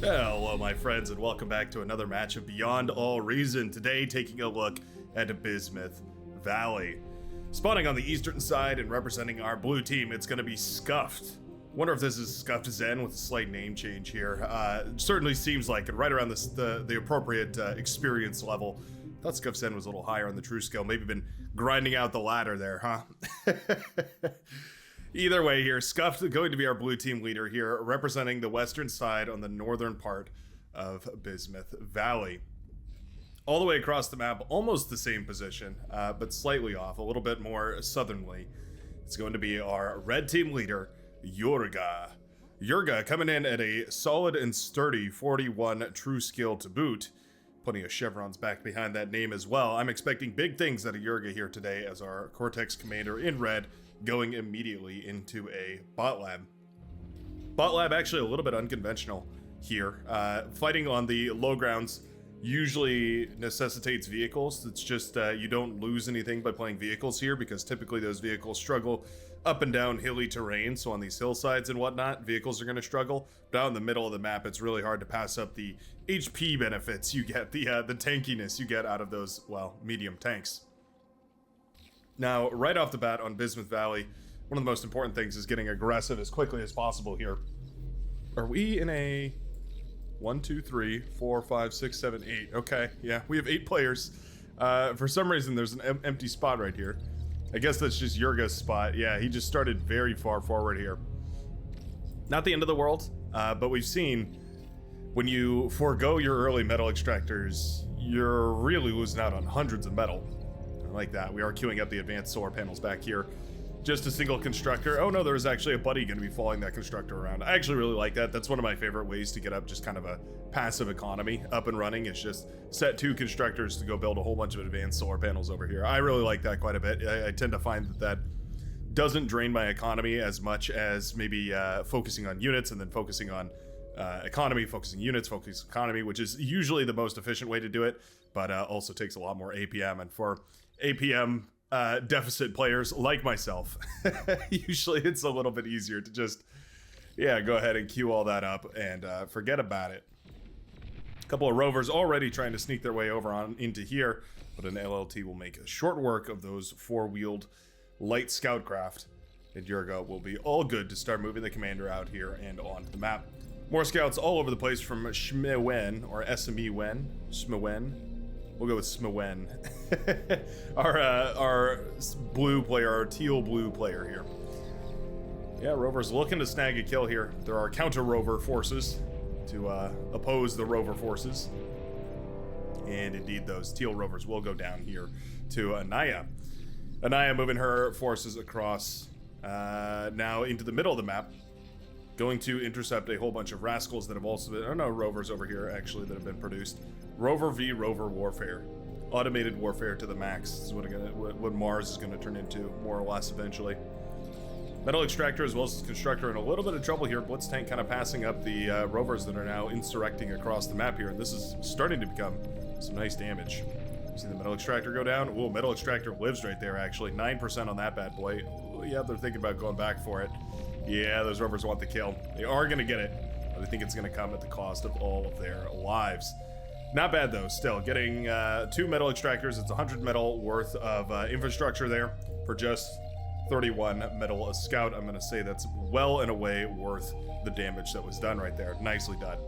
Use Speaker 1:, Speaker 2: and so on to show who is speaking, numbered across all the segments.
Speaker 1: Hello, my friends, and welcome back to another match of Beyond All Reason. Today, taking a look at Bismuth Valley. Spawning on the eastern side and representing our blue team, it's going to be Scuffed. Wonder if this is Scuffed Zen with a slight name change here. Certainly seems like it, right around the appropriate experience level. Thought Scuffed Zen was a little higher on the true skill. Maybe been grinding out the ladder there, huh? Either way here, Scuffed going to be our blue team leader here, representing the western side on the northern part of Bismuth Valley. All the way across the map, almost the same position, but slightly off, a little bit more southernly. It's going to be our red team leader, Yurga. Yurga coming in at a solid and sturdy 41 true skill to boot. Plenty of chevrons back behind that name as well. I'm expecting big things out of Yurga here today as our Cortex commander in red, going immediately into a bot lab. Bot lab actually a little bit unconventional here. Fighting on the low grounds usually necessitates vehicles. It's just you don't lose anything by playing vehicles here because typically those vehicles struggle up and down hilly terrain. So on these hillsides and whatnot, vehicles are going to struggle. Down in the middle of the map, it's really hard to pass up the HP benefits you get, the tankiness you get out of those, well, medium tanks. Now, right off the bat on Bismuth Valley, one of the most important things is getting aggressive as quickly as possible here. Are we in a 1, 2, 3, 4, 5, 6, 7, 8? Okay, yeah, we have 8 players. For some reason, there's an empty spot right here. I guess that's just Yurga's spot. Yeah, he just started very far forward here. Not the end of the world, but we've seen when you forego your early metal extractors, you're really losing out on hundreds of metal. Like that. We are queuing up the advanced solar panels back here. Just a single constructor. Oh no, there's actually a buddy going to be following that constructor around. I actually really like that. That's one of my favorite ways to get up just kind of a passive economy up and running. It's just set 2 constructors to go build a whole bunch of advanced solar panels over here. I really like that quite a bit. I tend to find that doesn't drain my economy as much as maybe focusing on units and then focusing on economy, focusing units, focus economy, which is usually the most efficient way to do it, but also takes a lot more APM. And for APM deficit players like myself, usually it's a little bit easier to just, yeah, go ahead and queue all that up and forget about it. A couple of rovers already trying to sneak their way over on into here, but an LLT will make short work of those 4-wheeled light scout craft, and Yurga will be all good to start moving the commander out here and onto the map. More scouts all over the place from Shmewen, or SME-Wen, Shmewen. We'll go with Smewen. our blue player, our teal blue player here. Yeah, Rover's looking to snag a kill here. There are counter rover forces to oppose the rover forces. And indeed, those teal rovers will go down here to Anaya. Anaya moving her forces across now into the middle of the map. Going to intercept a whole bunch of rascals that have also been, oh no, rovers over here actually that have been produced. Rover v Rover warfare. Automated warfare to the max. This is what Mars is going to turn into, more or less, eventually. Metal extractor as well as constructor in a little bit of trouble here. Blitz tank kind of passing up the rovers that are now insurrecting across the map here. And this is starting to become some nice damage. See the metal extractor go down? Ooh, metal extractor lives right there, actually. 9% on that bad boy. Ooh, yeah, they're thinking about going back for it. Yeah, those rovers want the kill. They are going to get it, but I think it's going to come at the cost of all of their lives. Not bad, though, still. Getting 2 metal extractors. It's 100 metal worth of infrastructure there for just 31 metal a scout. I'm going to say that's well and away worth the damage that was done right there. Nicely done.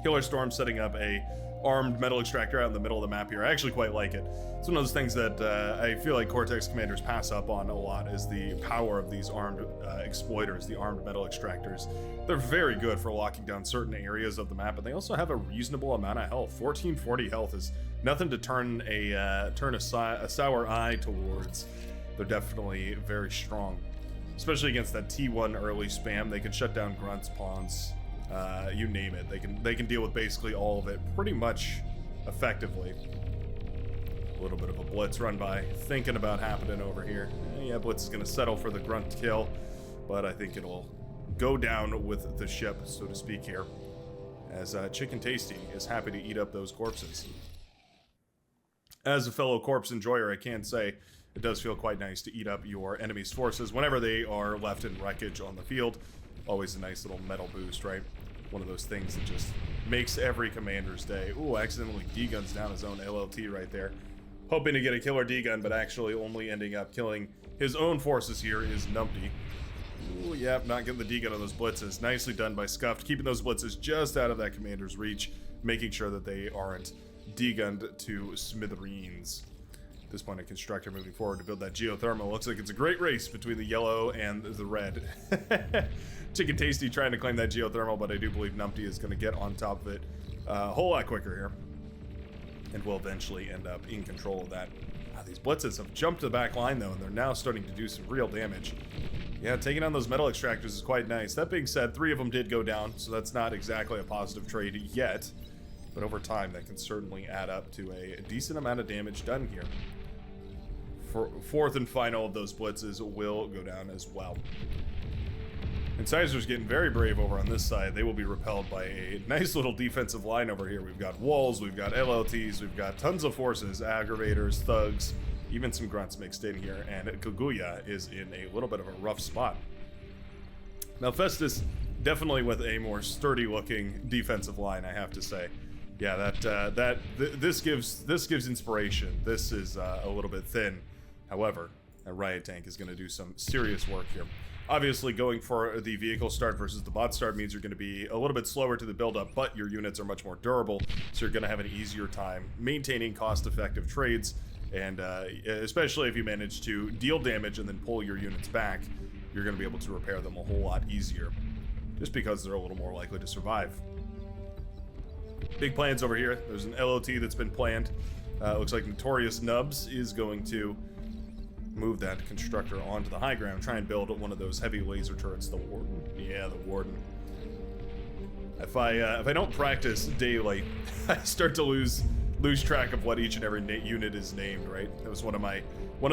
Speaker 1: Killer Storm setting up a armed metal extractor out in the middle of the map here. I actually quite like it. It's one of those things that I feel like Cortex commanders pass up on a lot, is the power of these armed exploiters, the armed metal extractors. They're very good for locking down certain areas of the map, and they also have a reasonable amount of health. 1440 health is nothing to turn a sour eye towards. They're definitely very strong, especially against that T1 early spam. They can shut down grunts, pawns, you name it. They can deal with basically all of it pretty much effectively. A little bit of a blitz run by, thinking about happening over here. Yeah, blitz is going to settle for the grunt kill, but I think it'll go down with the ship, so to speak here, as Chicken Tasty is happy to eat up those corpses. As a fellow corpse enjoyer, I can say it does feel quite nice to eat up your enemy's forces whenever they are left in wreckage on the field. Always a nice little metal boost, right? one of those things that just makes every commander's day. Ooh, accidentally D-guns down his own LLT right there. Hoping to get a killer D-gun, but actually only ending up killing his own forces here is Numpty. Ooh, yep, not getting the D-gun on those blitzes. Nicely done by Scuffed, keeping those blitzes just out of that commander's reach, making sure that they aren't D-gunned to smithereens. At this point, a constructor moving forward to build that geothermal. Looks like it's a great race between the yellow and the red. Chicken Tasty trying to claim that geothermal, but I do believe Numpty is going to get on top of it a whole lot quicker here. And will eventually end up in control of that. These blitzes have jumped to the back line, though, and they're now starting to do some real damage. Yeah, taking on those metal extractors is quite nice. That being said, 3 of them did go down, so that's not exactly a positive trade yet. But over time, that can certainly add up to a decent amount of damage done here. Fourth and final of those blitzes will go down as well. Incisors getting very brave over on this side. They will be repelled by a nice little defensive line over here. We've got walls, we've got LLTs, we've got tons of forces, aggravators, thugs, even some grunts mixed in here, and Kaguya is in a little bit of a rough spot. Now Festus definitely with a more sturdy looking defensive line, I have to say. Yeah, this gives inspiration. This is a little bit thin. However, a riot tank is going to do some serious work here. Obviously, going for the vehicle start versus the bot start means you're going to be a little bit slower to the buildup, but your units are much more durable, so you're going to have an easier time maintaining cost-effective trades, and especially if you manage to deal damage and then pull your units back, you're going to be able to repair them a whole lot easier, just because they're a little more likely to survive. Big plans over here. There's an LOT that's been planned. Looks like Notorious Nubs is going to move that constructor onto the high ground, try and build one of those heavy laser turrets. The Warden. Yeah, the Warden. If I don't practice daily, I start to lose track of what each and every unit is named, right? That was one of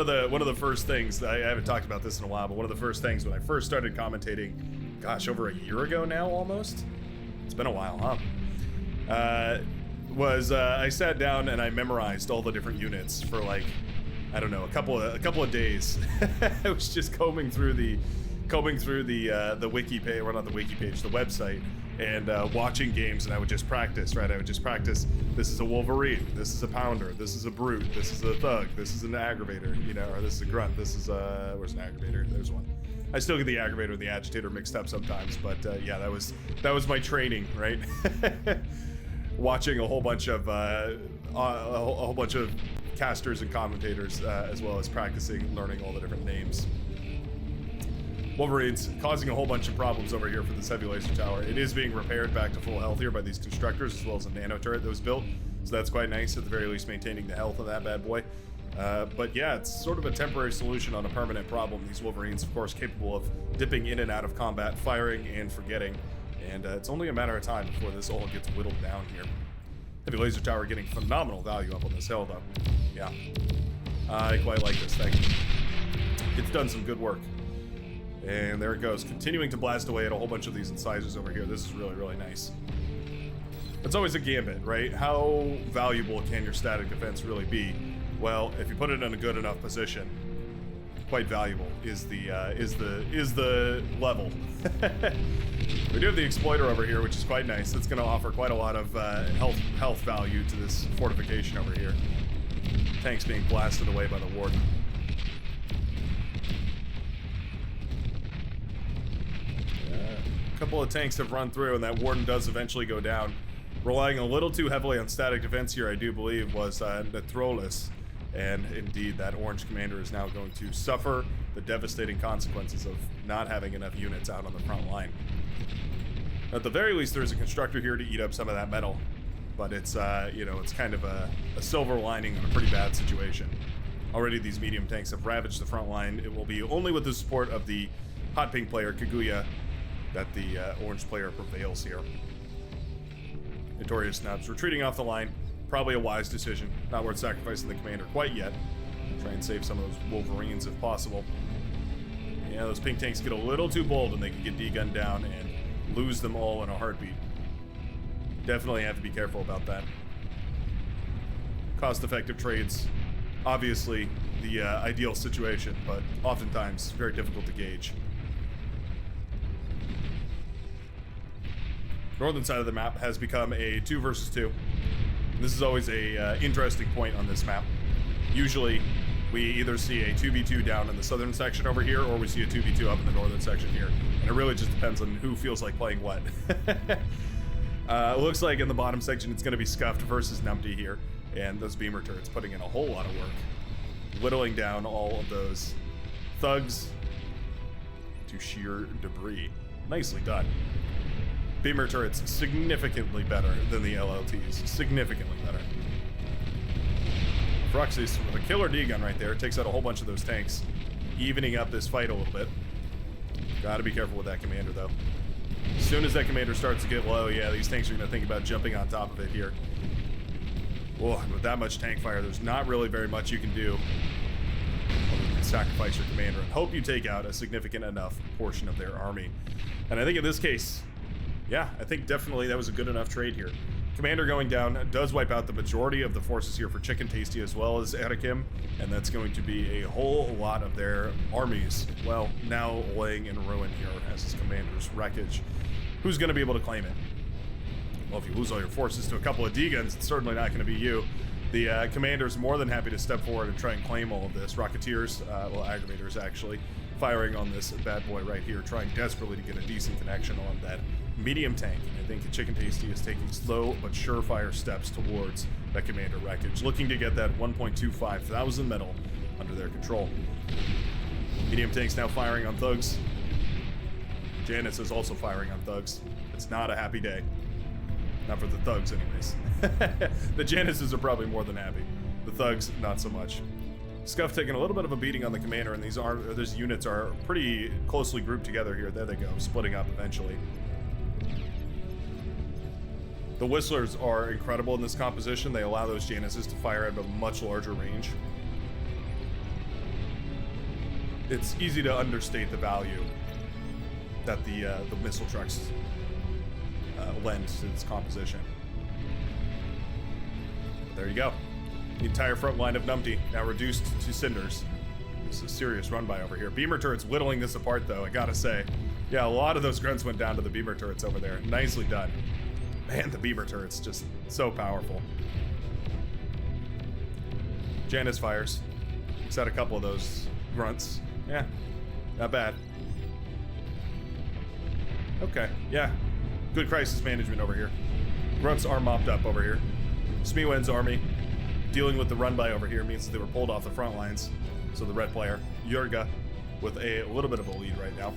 Speaker 1: the first things. I haven't talked about this in a while, but one of the first things when I first started commentating, gosh, over a year ago now almost. It's been a while, huh? I sat down and I memorized all the different units for like, I don't know, a couple of days. I was just combing through the wiki page, or not the wiki page, the website, and watching games, and I would just practice, right? I would just practice. This is a Wolverine. This is a Pounder. This is a Brute. This is a Thug. This is an Aggravator. You know, or this is a Grunt. This is where's an Aggravator? There's one. I still get the Aggravator and the Agitator mixed up sometimes, but yeah, that was my training, right? Watching a whole bunch of casters and commentators, as well as practicing learning all the different names. Wolverine's causing a whole bunch of problems over here for this heavy laser tower. It is being repaired back to full health here by these constructors, as well as a nano turret that was built, so that's quite nice, at the very least maintaining the health of that bad boy. But yeah, it's sort of a temporary solution on a permanent problem. These Wolverines, of course, capable of dipping in and out of combat, firing and forgetting, and it's only a matter of time before this all gets whittled down here. Heavy laser tower getting phenomenal value up on this hill, though. Yeah, I quite like this thing. It's done some good work. And there it goes, continuing to blast away at a whole bunch of these incisors over here. This is really, really nice. It's always a gambit, right? How valuable can your static defense really be? Well, if you put it in a good enough position, quite valuable is the level. We do have the exploiter over here, which is quite nice. It's going to offer quite a lot of health value to this fortification over here. Tanks being blasted away by the Warden. A couple of tanks have run through, and that Warden does eventually go down. Relying a little too heavily on static defense here, I do believe, was Natrolis. And indeed, that orange commander is now going to suffer the devastating consequences of not having enough units out on the front line. At the very least, there's a constructor here to eat up some of that metal, but it's it's kind of a silver lining on a pretty bad situation. Already, these medium tanks have ravaged the front line. It will be only with the support of the hot pink player Kaguya that the orange player prevails here. Notorious Snubs retreating off the line. Probably a wise decision. Not worth sacrificing the commander quite yet. Try and save some of those Wolverines if possible. Yeah, those pink tanks get a little too bold and they can get D-gunned down and lose them all in a heartbeat. Definitely have to be careful about that. Cost-effective trades, obviously the ideal situation, but oftentimes very difficult to gauge. Northern side of the map has become a 2 versus 2. This is always a interesting point on this map. Usually, we either see a 2v2 down in the southern section over here, or we see a 2v2 up in the northern section here. And it really just depends on who feels like playing what. It looks like in the bottom section, it's going to be Scuffed versus Numpty here. And those beamer turrets putting in a whole lot of work, whittling down all of those thugs to sheer debris. Nicely done. Beamer turrets significantly better than the LLTs. Significantly better. Fruxis with a killer D-gun right there takes out a whole bunch of those tanks, evening up this fight a little bit. Gotta be careful with that commander, though. As soon as that commander starts to get low, yeah, these tanks are gonna think about jumping on top of it here. Whoa, and with that much tank fire, there's not really very much you can do other than sacrifice your commander and hope you take out a significant enough portion of their army. And I think in this case, yeah, I think definitely that was a good enough trade here. Commander going down does wipe out the majority of the forces here for Chicken Tasty as well as Erikim, and that's going to be a whole lot of their armies, well, now laying in ruin here as his commander's wreckage. Who's going to be able to claim it? Well, if you lose all your forces to a couple of D-guns, it's certainly not going to be you. The commander's more than happy to step forward and try and claim all of this. Rocketeers, well, aggravators actually, firing on this bad boy right here, trying desperately to get a decent connection on that medium tank. And I think Chicken Tasty is taking slow but surefire steps towards that commander wreckage, looking to get that 1.25 thousand metal under their control. Medium tank's now firing on thugs. Janus is also firing on thugs. It's not a happy day. Not for the thugs, anyways. The Januses are probably more than happy. The thugs, not so much. Scuff taking a little bit of a beating on the commander, and these units are pretty closely grouped together here. There they go, splitting up eventually. The Whistlers are incredible in this composition. They allow those Januses to fire at a much larger range. It's easy to understate the value that the missile trucks lend to this composition. But there you go. The entire front line of Numpty now reduced to cinders. This is a serious run by over here. Beamer turrets whittling this apart, though, I gotta say. Yeah, a lot of those grunts went down to the beamer turrets over there. Nicely done. Man, the beamer turret's just so powerful. Janus fires. He's had a couple of those grunts. Yeah, not bad. Okay, yeah. Good crisis management over here. Grunts are mopped up over here. Smiwen's army dealing with the run-by over here means that they were pulled off the front lines. So the red player, Jurga, with a little bit of a lead right now.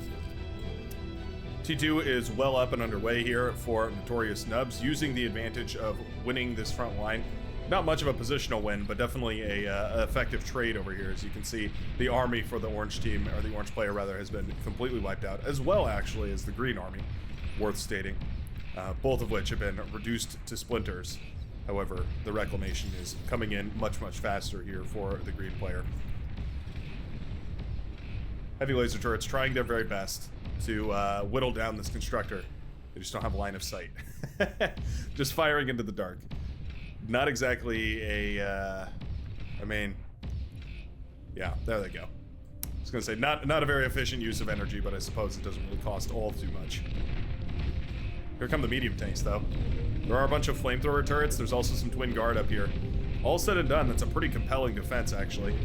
Speaker 1: T2 is well up and underway here for Notorious Nubs, using the advantage of winning this front line. Not much of a positional win, but definitely a effective trade over here. As you can see, the army for the orange team, or the orange player rather, has been completely wiped out, as well actually as the green army, worth stating. Both of which have been reduced to splinters. However, the reclamation is coming in much, much faster here for the green player. Heavy laser turrets trying their very best to whittle down this constructor. They just don't have a line of sight. Just firing into the dark. Not exactly a, I mean, yeah, there they go. I was gonna say, not a very efficient use of energy, but I suppose it doesn't really cost all too much. Here come the medium tanks, though. There are a bunch of flamethrower turrets. There's also some twin guard up here. All said and done, that's a pretty compelling defense, actually.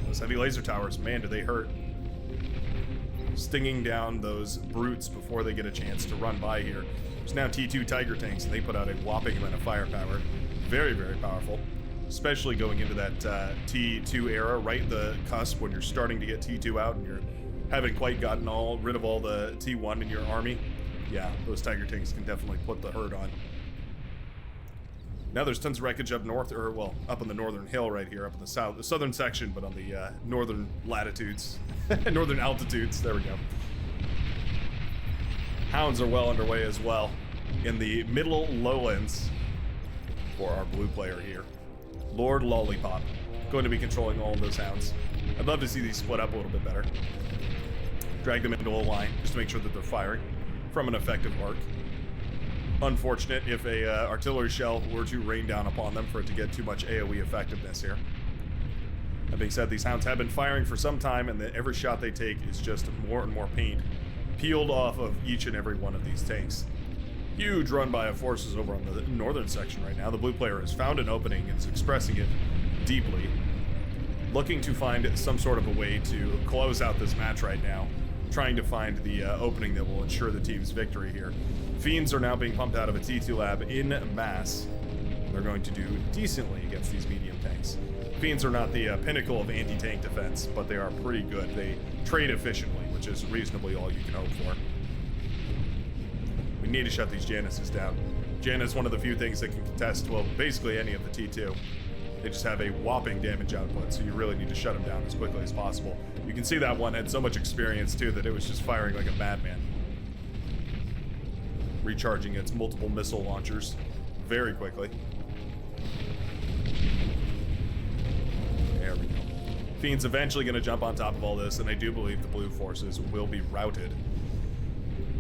Speaker 1: Those heavy laser towers, man, do they hurt. Stinging down those brutes before they get a chance to run by here. There's now T2 Tiger tanks, and they put out a whopping amount of firepower. Very, very powerful. Especially going into that T2 era, right in the cusp when you're starting to get T2 out and you're haven't quite gotten rid of all the T1 in your army. Yeah, those Tiger tanks can definitely put the hurt on. Now there's tons of wreckage up north, or well, up on the northern hill right here, up in the southern section, but on the northern latitudes, northern altitudes. There we go. Hounds are well underway as well in the middle lowlands for our blue player here. Lord Lollipop going to be controlling all of those hounds. I'd love to see these split up a little bit better. Drag them into a line just to make sure that they're firing from an effective arc. Unfortunate if a artillery shell were to rain down upon them for it to get too much AoE effectiveness here. That being said, these hounds have been firing for some time, and every shot they take is just more and more paint peeled off of each and every one of these tanks. Huge run by of forces over on the northern section right now. The blue player has found an opening and is expressing it deeply. Looking to find some sort of a way to close out this match right now. Trying to find the opening that will ensure the team's victory here. Fiends are now being pumped out of a T2 lab in mass. They're going to do decently against these medium tanks. Fiends are not the pinnacle of anti-tank defense, but they are pretty good. They trade efficiently, which is reasonably all you can hope for. We need to shut these Januses down. Janus is one of the few things that can contest, well, basically any of the T2. They just have a whopping damage output, so you really need to shut them down as quickly as possible. You can see that one had so much experience, too, that it was just firing like a madman. Recharging its multiple missile launchers very quickly. There we go. Fiend's eventually going to jump on top of all this, and I do believe the blue forces will be routed.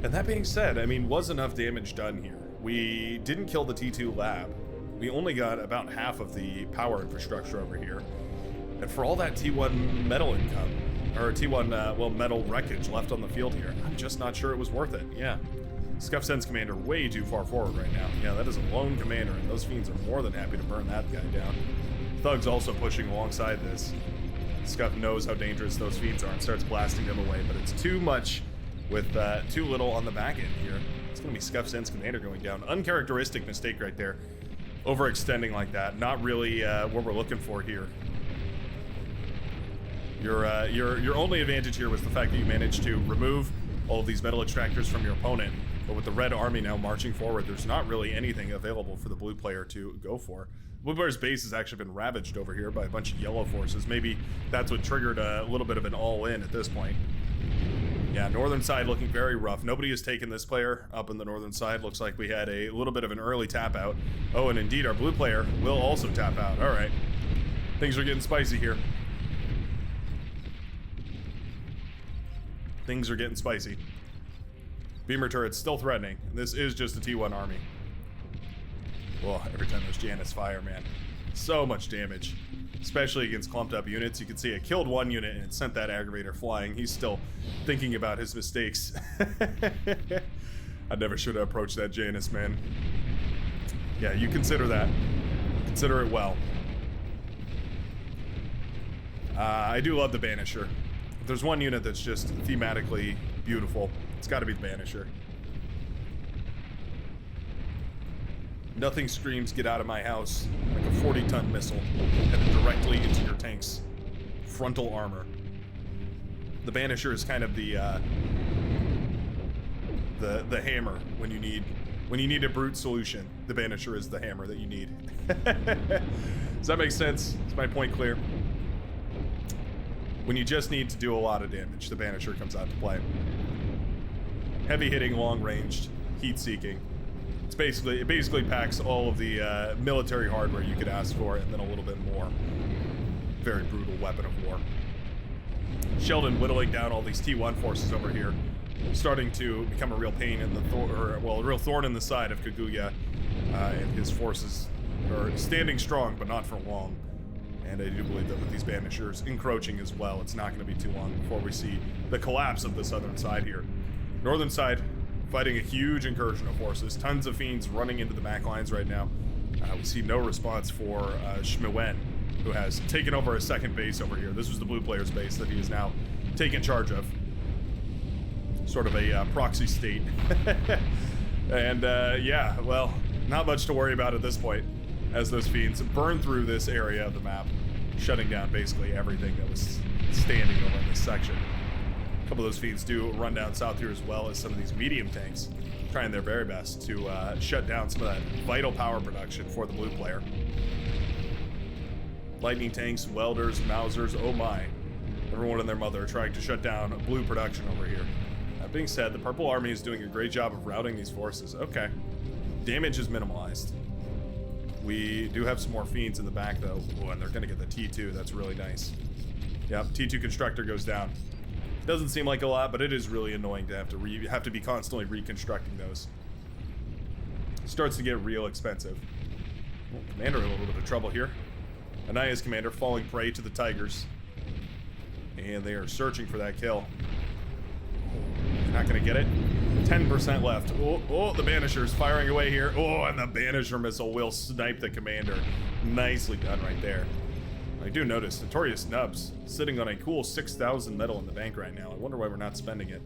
Speaker 1: And that being said, I mean, was enough damage done here? We didn't kill the T2 lab. We only got about half of the power infrastructure over here. And for all that T1 metal income, or T1, well, metal wreckage left on the field here, I'm just not sure it was worth it. Yeah. Scuff sends Commander way too far forward right now. Yeah, that is a lone commander, and those Fiends are more than happy to burn that guy down. Thug's also pushing alongside this. Scuff knows how dangerous those Fiends are and starts blasting them away, but it's too much with too little on the back end here. It's going to be Scuff sends Commander going down. Uncharacteristic mistake right there. Overextending like that, not really what we're looking for here. Your only advantage here was the fact that you managed to remove all of these metal extractors from your opponent, but with the red army now marching forward, there's not really anything available for the blue player to go for. Blue player's base has actually been ravaged over here by a bunch of yellow forces. Maybe that's what triggered a little bit of an all-in at this point. Yeah, northern side looking very rough. Nobody has taken this player up in the northern side. Looks like we had a little bit of an early tap out. Oh, and indeed, our blue player will also tap out. All right. Things are getting spicy here. Things are getting spicy. Beamer turrets still threatening. This is just a T1 army. Well, every time those Janus fire, man. So much damage. Especially against clumped up units. You can see it killed one unit and it sent that aggravator flying. He's still thinking about his mistakes. I never should have approached that Janus, man. Yeah, you consider that. Consider it well. I do love the Banisher. If there's one unit that's just thematically beautiful, it's got to be the Banisher. Nothing screams get out of my house like a 40-ton missile headed directly into your tank's frontal armor. The Banisher is kind of the hammer when you need a brute solution. The Banisher is the hammer that you need. Does that make sense? Is my point clear? When you just need to do a lot of damage, the Banisher comes out to play. Heavy hitting, long ranged, heat seeking. It basically packs all of the military hardware you could ask for, and then a little bit more. Very brutal weapon of war. Sheldon whittling down all these T1 forces over here, starting to become a real pain in the a real thorn in the side of Kaguya, and his forces are standing strong, but not for long. And I do believe that with these Banishers encroaching as well, it's not going to be too long before we see the collapse of the southern side here. Northern side fighting a huge incursion of forces. Tons of Fiends running into the back lines right now. We see no response for Shmuen, who has taken over a second base over here. This was the blue player's base that he is now taken charge of. Sort of a proxy state. And yeah, well, not much to worry about at this point, as those Fiends burn through this area of the map, shutting down basically everything that was standing over in this section. A couple of those Fiends do run down south here, as well as some of these medium tanks, trying their very best to shut down some of that vital power production for the blue player. Lightning tanks, welders, Mausers, oh my. Everyone and their mother are trying to shut down blue production over here. That being said, the purple army is doing a great job of routing these forces. Okay. Damage is minimalized. We do have some more Fiends in the back, though. Ooh, and they're going to get the T2. That's really nice. Yep, T2 Constructor goes down. Doesn't seem like a lot, but it is really annoying to have to be constantly reconstructing those. Starts to get real expensive. Well, Commander in a little bit of trouble here. Anaya's commander falling prey to the Tigers. And they are searching for that kill. They're not going to get it. 10% left. Oh, the Banisher's firing away here. Oh, and the Banisher missile will snipe the commander. Nicely done right there. I do notice Notorious Nubs sitting on a cool 6,000 metal in the bank right now. I wonder why we're not spending it.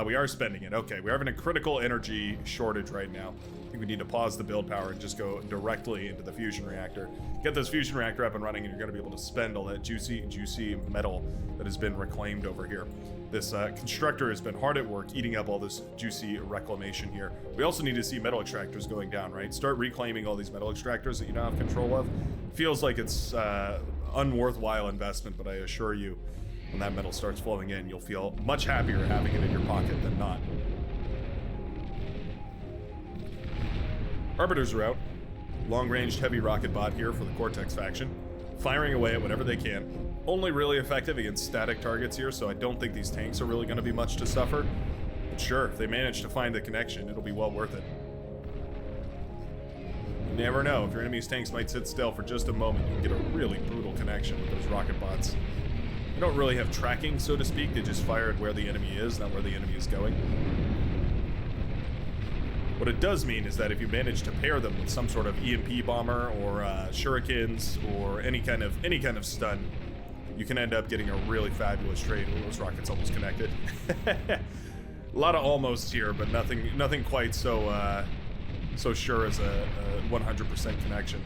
Speaker 1: We are spending it. Okay, we're having a critical energy shortage right now. I think we need to pause the build power and just go directly into the fusion reactor. Get this fusion reactor up and running, and you're going to be able to spend all that juicy metal that has been reclaimed over here. This constructor has been hard at work eating up all this juicy reclamation here. We also need to see metal extractors going down, right? Start reclaiming all these metal extractors that you don't have control of. Feels like it's unworthwhile investment, but I assure you, when that metal starts flowing in, you'll feel much happier having it in your pocket than not. Arbiters are out. Long-ranged heavy rocket bot here for the Cortex faction, firing away at whatever they can. Only really effective against static targets here, so I don't think these tanks are really going to be much to suffer. But sure, if they manage to find the connection, it'll be well worth it. You never know, if your enemy's tanks might sit still for just a moment, you can get a really brutal connection with those rocket bots. They don't really have tracking, so to speak. They just fire at where the enemy is, not where the enemy is going. What it does mean is that if you manage to pair them with some sort of EMP bomber or shurikens or any kind of stun, you can end up getting a really fabulous trade. Oh, those rockets almost connected. A lot of almost here, but nothing quite so sure as a 100% connection.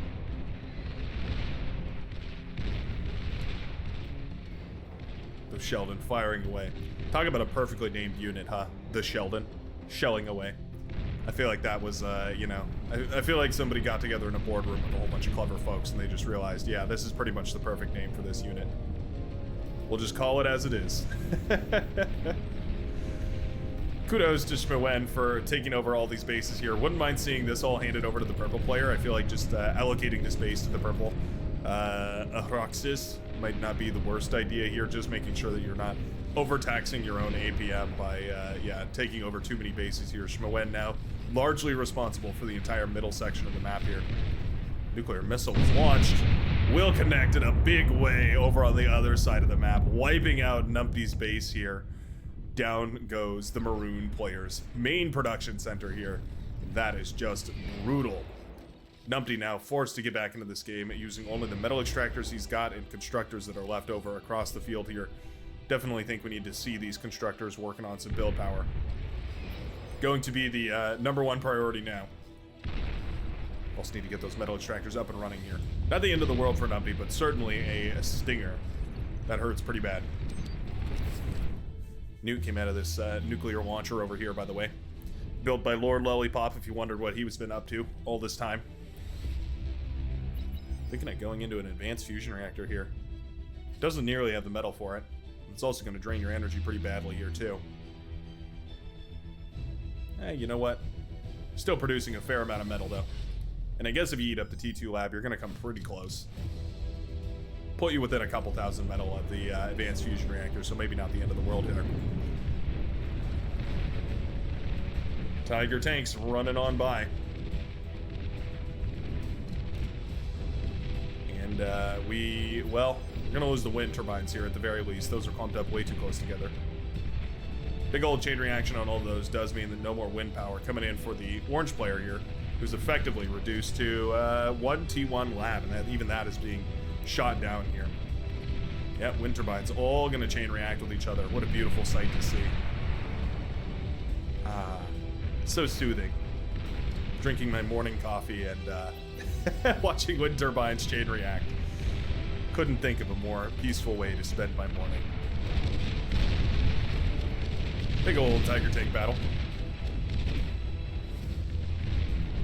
Speaker 1: The Sheldon firing away. Talk about a perfectly named unit, huh? The Sheldon. Shelling away. I feel like that was, you know, I feel like somebody got together in a boardroom with a whole bunch of clever folks and they just realized, yeah, this is pretty much the perfect name for this unit. We'll just call it as it is. Kudos to Schmewen for taking over all these bases here. Wouldn't mind seeing this all handed over to the purple player. I feel like just allocating this base to the purple Aroxis might not be the worst idea here, just making sure that you're not overtaxing your own APM by, yeah, taking over too many bases here. Schmewen now largely responsible for the entire middle section of the map here. Nuclear missile was launched. Will connect in a big way over on the other side of the map, wiping out Numpty's base here. Down goes the Maroon player's main production center here. That is just brutal. Numpty now forced to get back into this game using only the metal extractors he's got and constructors that are left over across the field here. Definitely think we need to see these constructors working on some build power. Going to be the #1 priority now. Also need to get those metal extractors up and running here. Not the end of the world for Numpty, but certainly a stinger. That hurts pretty bad. Newt came out of this nuclear launcher over here, by the way. Built by Lord Lollipop, if you wondered what he was been up to all this time. Thinking of going into an advanced fusion reactor here. Doesn't nearly have the metal for it. It's also going to drain your energy pretty badly here, too. You know what? Still producing a fair amount of metal, though. And I guess if you eat up the T2 lab, you're going to come pretty close. Put you within a couple thousand metal of the advanced fusion reactor, so maybe not the end of the world here. Tiger tanks running on by. And well, we're going to lose the wind turbines here at the very least. Those are clumped up way too close together. Big old chain reaction on all of those does mean that no more wind power coming in for the orange player here, who's effectively reduced to 1 T1 lab, and even that is being shot down here. Yeah, wind turbines all going to chain react with each other. What a beautiful sight to see. So soothing. Drinking my morning coffee and watching wind turbines chain react. Couldn't think of a more peaceful way to spend my morning. Big old Tiger tank battle.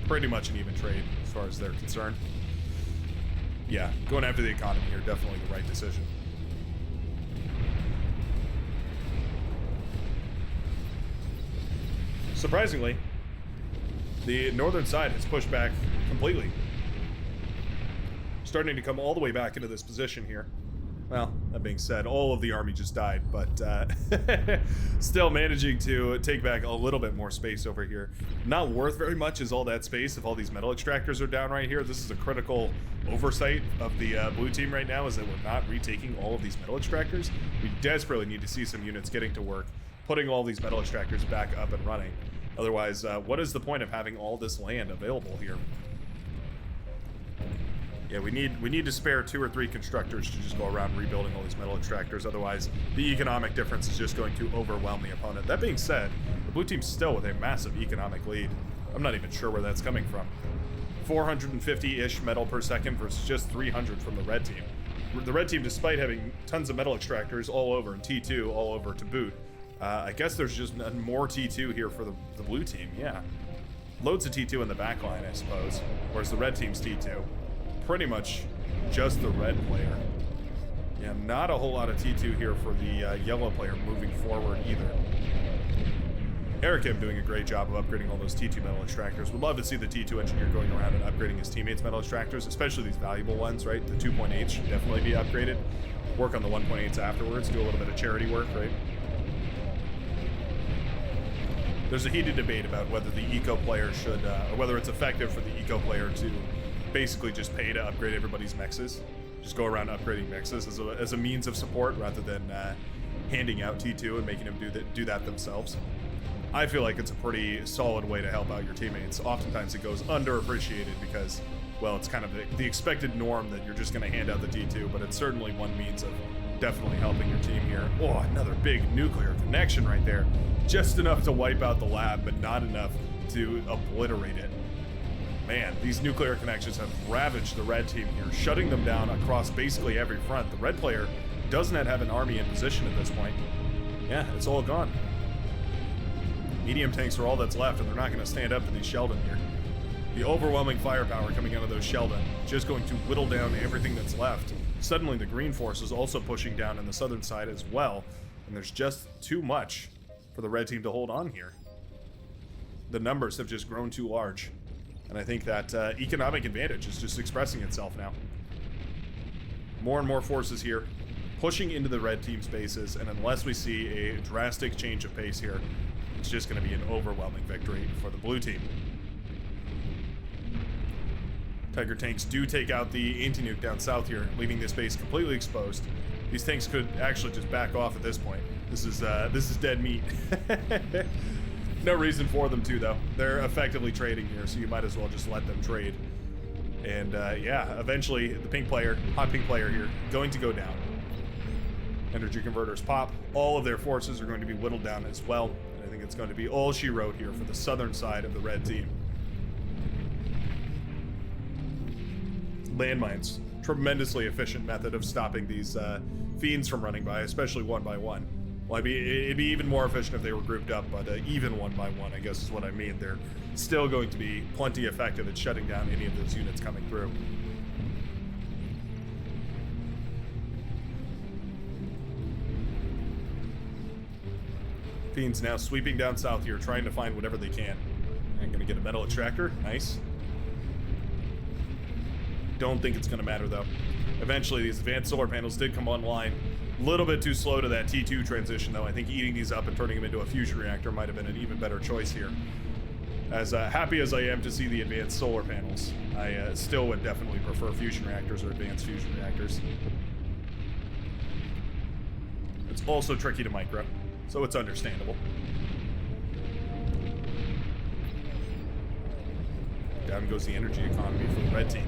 Speaker 1: Pretty much an even trade as far as they're concerned. Yeah, going after the economy here, definitely the right decision. Surprisingly, the northern side has pushed back completely. Starting to come all the way back into this position here. Well, that being said, all of the army just died, but still managing to take back a little bit more space over here. Not worth very much is all that space if all these metal extractors are down right here. This is a critical oversight of the blue team right now, is that we're not retaking all of these metal extractors. We desperately need to see some units getting to work, putting all these metal extractors back up and running. Otherwise, what is the point of having all this land available here? Yeah, we need to spare 2 or 3 constructors to just go around rebuilding all these metal extractors. Otherwise, the economic difference is just going to overwhelm the opponent. That being said, the blue team's still with a massive economic lead. I'm not even sure where that's coming from. 450-ish metal per second versus just 300 from the red team. The red team, despite having tons of metal extractors all over, and T2 all over to boot, I guess there's just more T2 here for the blue team, yeah. Loads of T2 in the back line, I suppose, whereas the red team's T2. Pretty much just the red player. Yeah, not a whole lot of T2 here for the yellow player moving forward either. Erikim doing a great job of upgrading all those T2 metal extractors. Would love to see the T2 engineer going around and upgrading his teammates' metal extractors, especially these valuable ones, right? The 2.8 should definitely be upgraded. Work on the 1.8s afterwards, do a little bit of charity work, right? There's a heated debate about whether the eco player should, or whether it's effective for the eco player to basically just pay to upgrade everybody's mexes. Just go around upgrading mexes as a means of support rather than handing out T2 and making them do that themselves. I feel like it's a pretty solid way to help out your teammates. Oftentimes it goes underappreciated because, well, it's kind of the expected norm that you're just going to hand out the T2, but it's certainly one means of definitely helping your team here. Oh, another big nuclear connection right there. Just enough to wipe out the lab, but not enough to obliterate it. Man, these nuclear connections have ravaged the red team here, shutting them down across basically every front. The red player does not have an army in position at this point. Yeah, it's all gone. Medium tanks are all that's left, and they're not going to stand up to these Sheldon here. The overwhelming firepower coming out of those Sheldon just going to whittle down everything that's left. Suddenly, the green force is also pushing down on the southern side as well, and there's just too much for the red team to hold on here. The numbers have just grown too large, and I think that economic advantage is just expressing itself now. More and more forces here, pushing into the red team's bases, and unless we see a drastic change of pace here, it's just going to be an overwhelming victory for the blue team. Tiger tanks do take out the anti-nuke down south here, leaving this base completely exposed. These tanks could actually just back off at this point. This is dead meat. No reason for them to, though. They're effectively trading here, so you might as well just let them trade. And yeah, eventually the pink player, hot pink player here, going to go down. Energy converters pop. All of their forces are going to be whittled down as well. And I think it's going to be all she wrote here for the southern side of the red team. Landmines. Tremendously efficient method of stopping these fiends from running by, especially one by one. Well, it'd be even more efficient if they were grouped up, but even one by one, I guess is what I mean. They're still going to be plenty effective at shutting down any of those units coming through. Fiends now sweeping down south here, trying to find whatever they can. I'm gonna get a metal extractor. Nice. Don't think it's gonna matter though. Eventually, these advanced solar panels did come online. A little bit too slow to that T2 transition, though. I think eating these up and turning them into a fusion reactor might have been an even better choice here. As happy as I am to see the advanced solar panels, I still would definitely prefer fusion reactors or advanced fusion reactors. It's also tricky to micro, so it's understandable. Down goes the energy economy for the red team.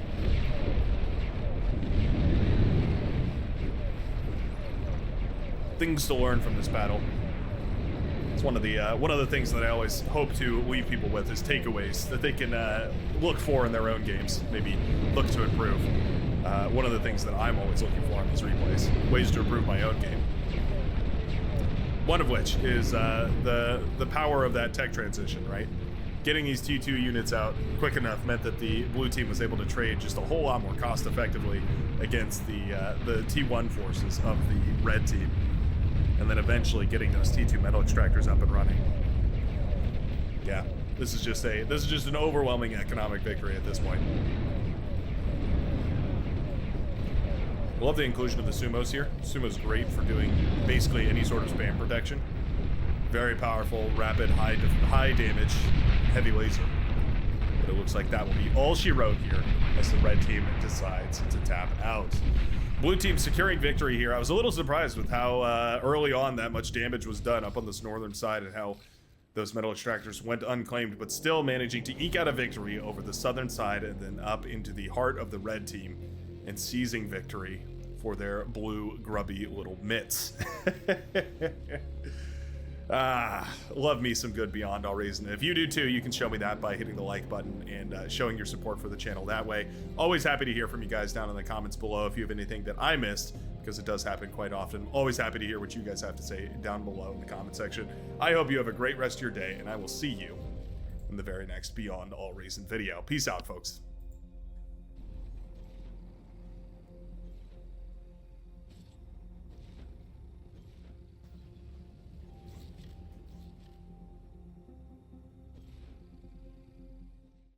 Speaker 1: Things to learn from this battle. It's one of the things that I always hope to leave people with is takeaways that they can look for in their own games, maybe look to improve. One of the things that I'm always looking for in these replays, ways to improve my own game. One of which is the power of that tech transition, right? Getting these T2 units out quick enough meant that the blue team was able to trade just a whole lot more cost effectively against the T1 forces of the red team. And then eventually getting those T2 metal extractors up and running. Yeah, this is just an overwhelming economic victory at this point. Love the inclusion of the sumos here. Sumo's great for doing basically any sort of spam protection. Very powerful, rapid, high damage, heavy laser. But it looks like that will be all she wrote here as the red team decides to tap out. Blue team securing victory here. I was a little surprised with how early on that much damage was done up on this northern side and how Those metal extractors went unclaimed, but still managing to eke out a victory over the southern side and then up into the heart of the red team and seizing victory for their blue grubby little mitts. Love me some good Beyond All Reason. If you do too, you can show me that by hitting the like button and showing your support for the channel that way. Always happy to hear from you guys down in the comments below if you have anything that I missed, because it does happen quite often. Always happy to hear what you guys have to say down below in the comment section. I hope you have a great rest of your day, and I will see you in the very next Beyond All Reason video. Peace out, folks.